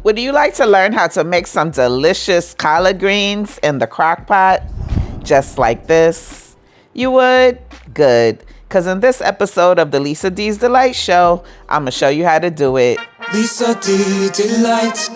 Would you like to learn how to make some delicious collard greens in the crock pot? Just like this? You would? Good. Because in this episode of the Lisa D's Delight Show, I'm going to show you how to do it. Lisa D Delight.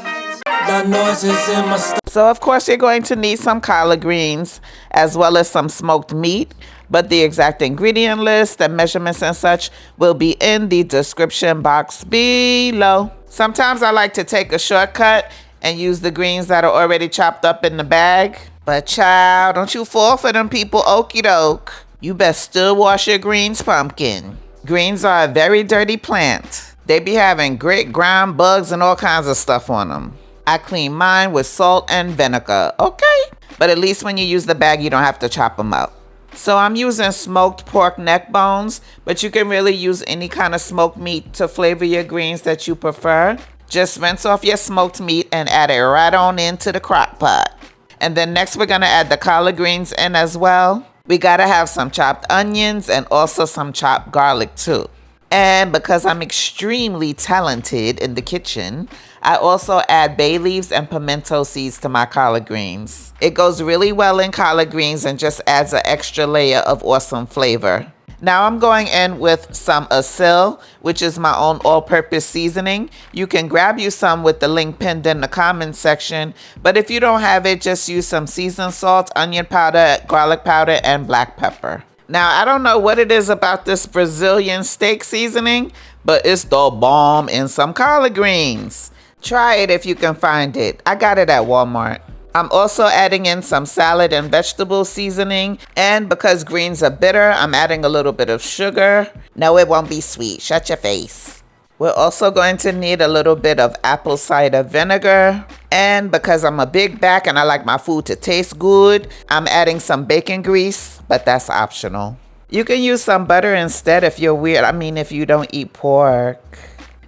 Got noises in my stomach. So of course you're going to need some collard greens as well as some smoked meat, but the exact ingredient list and measurements and such will be in the description box below. Sometimes I like to take a shortcut and use the greens that are already chopped up in the bag. But child, don't you fall for them people, okie doke. You best still wash your greens, pumpkin. Greens are a very dirty plant. They be having grit, grime, bugs, and all kinds of stuff on them. I clean mine with salt and vinegar, okay? But at least when you use the bag, you don't have to chop them up. So I'm using smoked pork neck bones, but you can really use any kind of smoked meat to flavor your greens that you prefer. Just rinse off your smoked meat and add it right on into the crock pot. And then next we're gonna add the collard greens in as well. We gotta have some chopped onions and also some chopped garlic too. And because I'm extremely talented in the kitchen, I also add bay leaves and pimento seeds to my collard greens. It goes really well in collard greens and just adds an extra layer of awesome flavor. Now I'm going in with some ASIL, which is my own all-purpose seasoning. You can grab you some with the link pinned in the comments section, but if you don't have it, just use some seasoned salt, onion powder, garlic powder, and black pepper. Now, I don't know what it is about this Brazilian steak seasoning, but it's the bomb in some collard greens. Try it if you can find it. I got it at Walmart. I'm also adding in some salad and vegetable seasoning, and because greens are bitter, I'm adding a little bit of sugar. No, it won't be sweet. Shut your face. We're also going to need a little bit of apple cider vinegar. And because I'm a big back and I like my food to taste good, I'm adding some bacon grease, but that's optional. You can use some butter instead if you're weird. If you don't eat pork.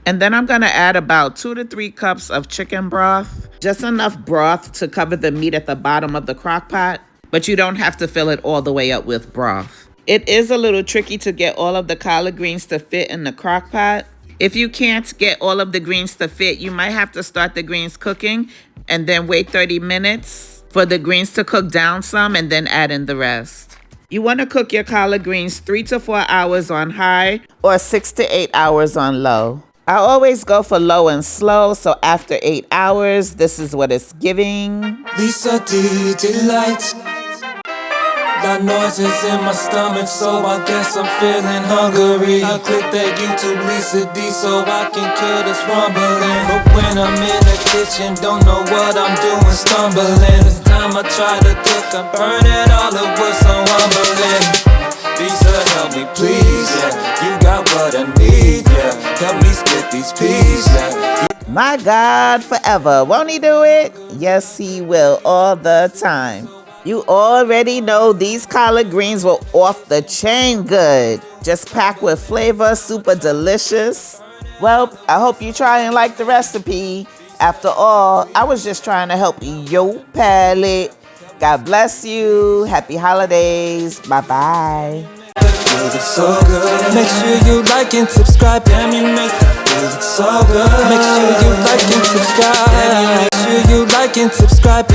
And then I'm going to add about 2 to 3 cups of chicken broth. Just enough broth to cover the meat at the bottom of the crock pot, but you don't have to fill it all the way up with broth. It is a little tricky to get all of the collard greens to fit in the crock pot. If you can't get all of the greens to fit, you might have to start the greens cooking and then wait 30 minutes for the greens to cook down some and then add in the rest. You want to cook your collard greens 3 to 4 hours on high or 6 to 8 hours on low. I always go for low and slow, so after 8 hours, this is what it's giving. Lisa D Delight. Got noises in my stomach, so I guess I'm feeling hungry. I click that YouTube Lisa D so I can kill this rumbling. But when I'm in the kitchen, don't know what I'm doing, stumbling. This time I try to cook, I'm burning all the wood, so I'm rumbling. Lisa, help me please, yeah. You got what I need, yeah. Help me split these peas, yeah. My God, forever. Won't he do it? Yes, he will, all the time. You already know these collard greens were off the chain good. Just packed with flavor, super delicious. Well, I hope you try and like the recipe. After all, I was just trying to help your palate. God bless you. Happy holidays. Bye-bye. It's so good. Make sure you like and subscribe. Damn, you make it so good. Make sure you like and subscribe. Make sure you like and subscribe.